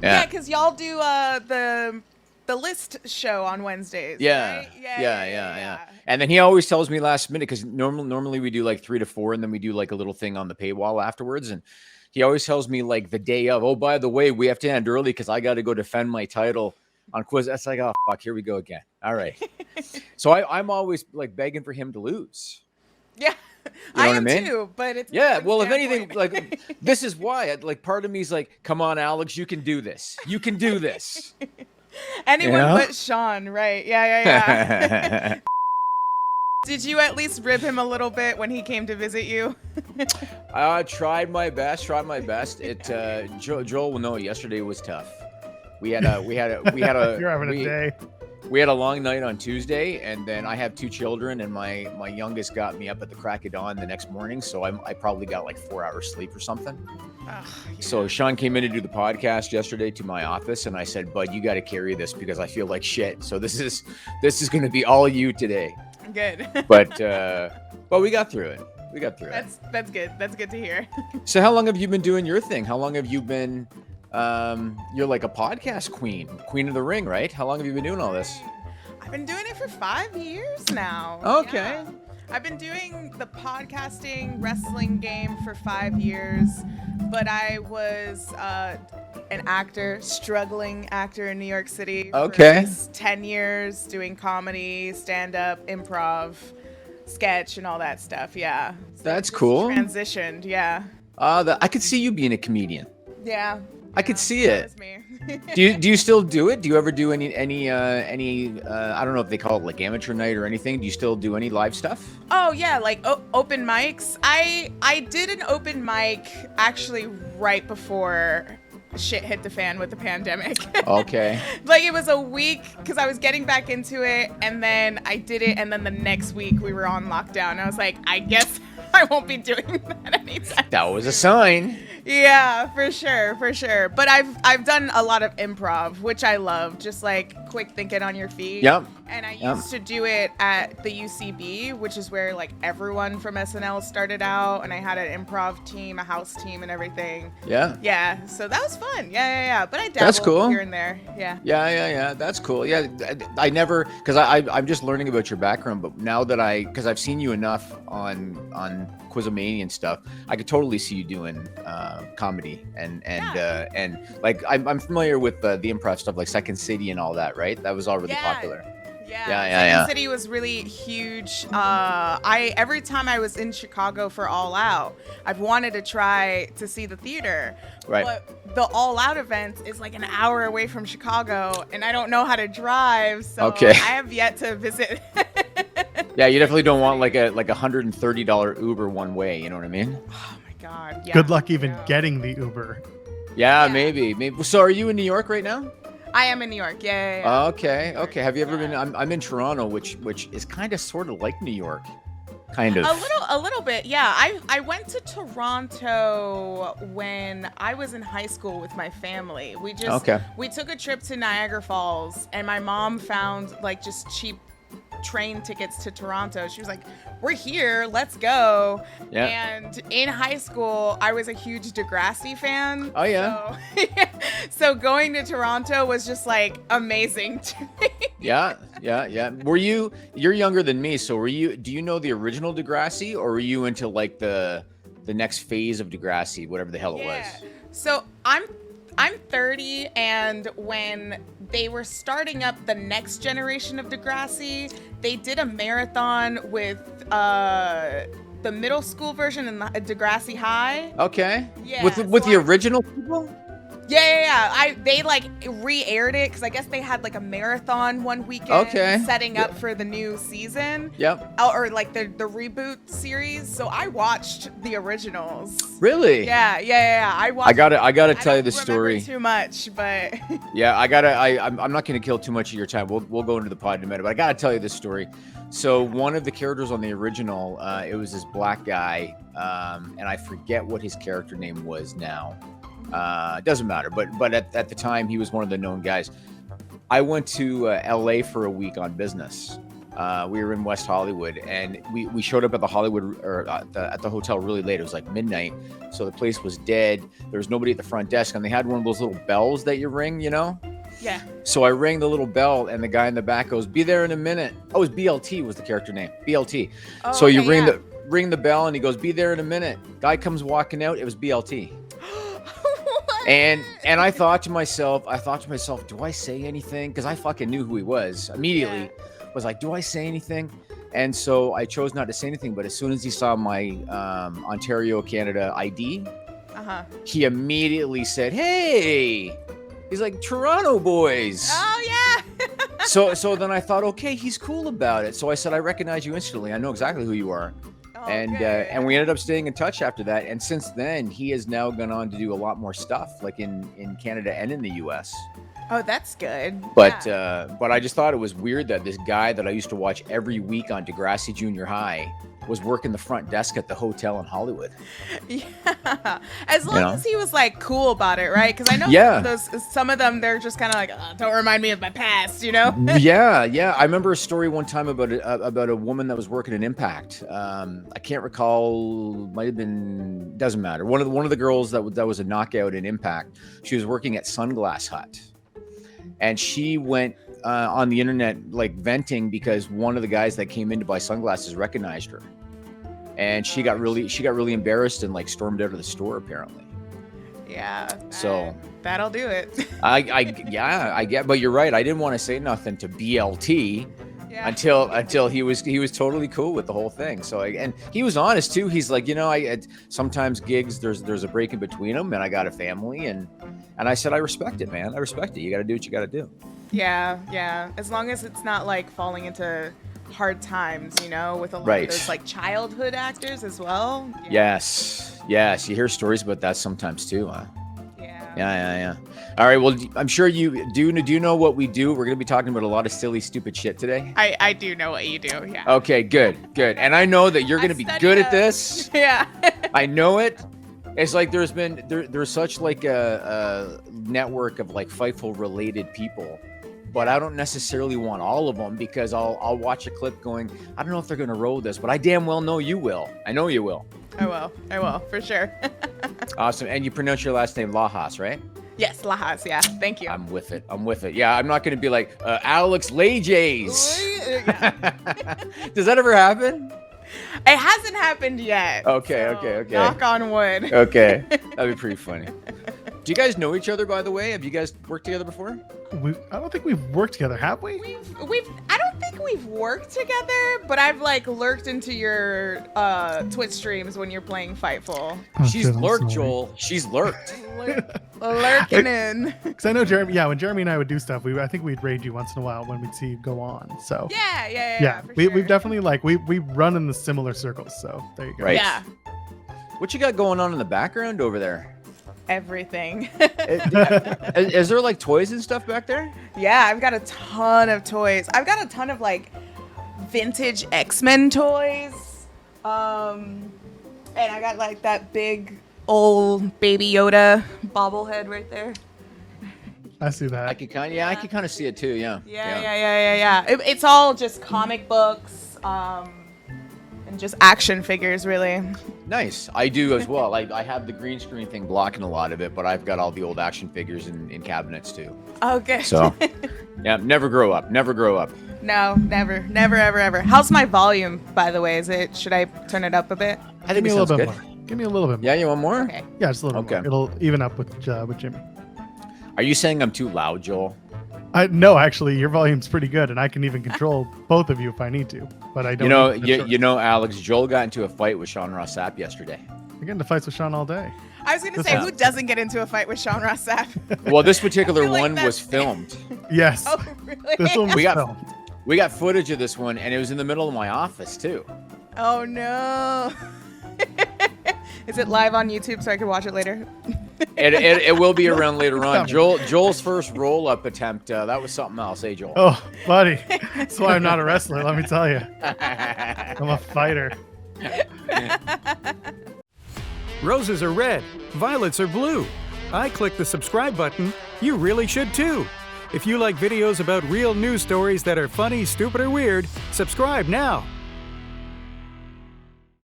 Yeah, because y'all do the list show on Wednesdays. Yeah, Right? yeah. And then he always tells me last minute because normally we do like 3 to 4, and then we do like a little thing on the paywall afterwards. And he always tells me like the day of, oh, by the way, we have to end early because I got to go defend my title on quiz. That's like, oh fuck, here we go again. All right. So I'm always like begging for him to lose. Yeah. You know I what I am mean? too, but it's Yeah. Well, if anything, like this is why like part of me is like, come on, Alex, you can do this. You can do this. anyone but Sean, right? Yeah. Did you at least rib him a little bit when he came to visit you? I tried my best. It Joel will know yesterday was tough. We had a You're having a day. We had a long night on Tuesday, and then I have 2 children, and my youngest got me up at the crack of dawn the next morning, so I probably got like 4 hours sleep or something. Yeah. So Sean came in to do the podcast yesterday to my office, and I said, "Bud, you got to carry this because I feel like shit. So this is going to be all you today." Good. But we got through it. That's good. That's good to hear. So how long have you been doing your thing? How long have you been? You're like a podcast queen of the ring, right? How long have you been doing all this? I've been doing it for 5 years now. Okay. Yeah. I've been doing the podcasting wrestling game for 5 years, but I was an struggling actor in New York City for at least 10 years, doing comedy, stand-up, improv, sketch, and all that stuff. Yeah. So that's cool. Transitioned, yeah. I could see you being a comedian. Yeah. I could see it. Was me. Do you still do it? Do you ever do any I don't know if they call it like amateur night or anything? Do you still do any live stuff? Oh yeah, like open mics. I did an open mic actually right before shit hit the fan with the pandemic. Okay. Like it was a week because I was getting back into it, and then I did it, and then the next week we were on lockdown. I was like, I guess I won't be doing that anytime. That was a sign. Yeah, for sure. But I've done a lot of improv, which I love, just like quick thinking on your feet. Yep. And I used to do it at the UCB, which is where like everyone from SNL started out, and I had an improv team, a house team, and everything. Yeah. Yeah. So that was fun. Yeah. But I dabbled here and there. Yeah. Yeah. That's cool. Yeah. I never, because I'm just learning about your background, but now that because I've seen you enough on Quizomania and stuff, I could totally see you doing comedy and like I'm familiar with the improv stuff like Second City and all that, right? That was all really popular. Yeah. Second City was really huge. Every time I was in Chicago for All Out, I've wanted to try to see the theater. Right. But the All Out event is like an hour away from Chicago, and I don't know how to drive, so I have yet to visit. Yeah, you definitely don't want like a $130 Uber one way. You know what I mean? Oh my God. Yeah. Good luck even getting the Uber. Yeah, maybe. So, are you in New York right now? I am in New York. Yeah. Okay. Have you ever been? I'm in Toronto, which is kind of sort of like New York, kind of. A little bit. Yeah. I went to Toronto when I was in high school with my family. We took a trip to Niagara Falls, and my mom found like just cheap train tickets to Toronto. She was like, we're here, let's go. Yeah. And in high school, I was a huge Degrassi fan. Oh yeah. So going to Toronto was just like amazing to me. Yeah. You're younger than me, so do you know the original Degrassi, or were you into like the next phase of Degrassi, whatever the hell it was? So I'm 30, and when they were starting up the next generation of Degrassi, they did a marathon with the middle school version and the Degrassi High. Okay. Yeah. With the original people? Yeah. They like re-aired it because I guess they had like a marathon one weekend setting up for the new season. Yep. Or like the reboot series. So I watched the originals. Really? Yeah. I watched. I gotta tell you the story. Too much, but. Yeah, I'm not gonna kill too much of your time. We'll go into the pod in a minute, but I gotta tell you this story. So one of the characters on the original, it was this black guy, and I forget what his character name was now. It doesn't matter, but at the time he was one of the known guys. I went to LA for a week on business, We were in West Hollywood, and we showed up at the Hollywood or at the hotel really late. It was like midnight, so the place was dead. There was nobody at the front desk, and they had one of those little bells that you ring, you know. Yeah. So I rang the little bell, and the guy in the back goes, "Be there in a minute." Oh, it was BLT was the character name. BLT. Oh, so you okay, ring the bell, and he goes, "Be there in a minute." Guy comes walking out. It was BLT. And I thought to myself, do I say anything? Because I fucking knew who he was immediately. Yeah. Was like, do I say anything? And so I chose not to say anything. But as soon as he saw my Ontario, Canada ID, he immediately said, "Hey." He's like, "Toronto boys." Oh yeah. So then I thought, okay, he's cool about it. So I said, "I recognize you instantly. I know exactly who you are." Okay. And we ended up staying in touch after that. And since then, he has now gone on to do a lot more stuff, like in Canada and in the US. Oh, that's good. But I just thought it was weird that this guy that I used to watch every week on Degrassi Junior High was working the front desk at the hotel in Hollywood. Yeah, as long as he was like cool about it, right? Because I know some of them, they're just kind of like, don't remind me of my past, you know? Yeah. I remember a story one time about a woman that was working in Impact. I can't recall. Might have been. Doesn't matter. One of the girls that was a knockout in Impact. She was working at Sunglass Hut, and she went on the internet like venting because one of the guys that came in to buy sunglasses recognized her, and she got really embarrassed and like stormed out of the store apparently. Yeah. So that'll do it. I get, but you're right. I didn't want to say nothing to BLT until he was totally cool with the whole thing. So and he was honest too. He's like, I sometimes gigs there's a break in between them, and I got a family, and I said I respect it, man. I respect it. You got to do what you got to do. Yeah. As long as it's not like falling into hard times, with a lot of those like childhood actors as well. Yeah. Yes. You hear stories about that sometimes too, huh? Yeah. All right. Well, I'm sure you do you know what we do? We're going to be talking about a lot of silly, stupid shit today. I do know what you do. Yeah. Okay, good. And I know that you're going to be good at this. Yeah. I know it. It's like there's such like a network of like Fightful related people, but I don't necessarily want all of them because I'll watch a clip going, I don't know if they're going to roll this, but I damn well know you will. I know you will. I will for sure. Awesome. And you pronounce your last name Lajas, right? Yes, Lajas. Yeah. Thank you. I'm with it. Yeah. I'm not going to be like Alex Lajas. Does that ever happen? It hasn't happened yet. Okay. Knock on wood. Okay. That'd be pretty funny. Do you guys know each other, by the way? Have you guys worked together before? I don't think we've worked together, have we? I don't think we've worked together, but I've like lurked into your Twitch streams when you're playing Fightful. Oh, She's lurked, Joel. She's lurked. Lurking in. Because I know Jeremy. Yeah, when Jeremy and I would do stuff, I think we'd raid you once in a while when we'd see you go on. So yeah. We've definitely we run in the similar circles. So there you go. Right. Yeah. What you got going on in the background over there? Everything. Is there like toys and stuff back there? Yeah, I've got a ton of toys. I've got a ton of like vintage X-Men toys. And I got like that big old Baby Yoda bobblehead right there. I see that. I can kind of see it too. Yeah. It's all just comic books, and just action figures, really. Nice. I do as well. I have the green screen thing blocking a lot of it, but I've got all the old action figures in cabinets too. Okay. So, yeah, never grow up. No, never, ever. How's my volume, by the way? Should I turn it up a bit? I think it sounds good. Give me a little bit more. Yeah, you want more? Okay. Yeah, just a little bit more. It'll even up with Jimmy. Are you saying I'm too loud, Joel? No, actually, your volume's pretty good, and I can even control both of you if I need to. But I don't. Alex, Joel got into a fight with Sean Ross Sapp yesterday. I get into fights with Sean all day. I was going to say, who doesn't get into a fight with Sean Ross Sapp? Well, this particular one was filmed. Yes. Oh, really? This one was filmed. We got footage of this one, and it was in the middle of my office too. Oh no. Is it live on YouTube so I can watch it later? It will be around later on. Joel's first roll-up attempt, that was something else. Hey, Joel. Oh, buddy. That's why I'm not a wrestler, let me tell you. I'm a fighter. Roses are red, violets are blue. I click the subscribe button. You really should too. If you like videos about real news stories that are funny, stupid, or weird, subscribe now.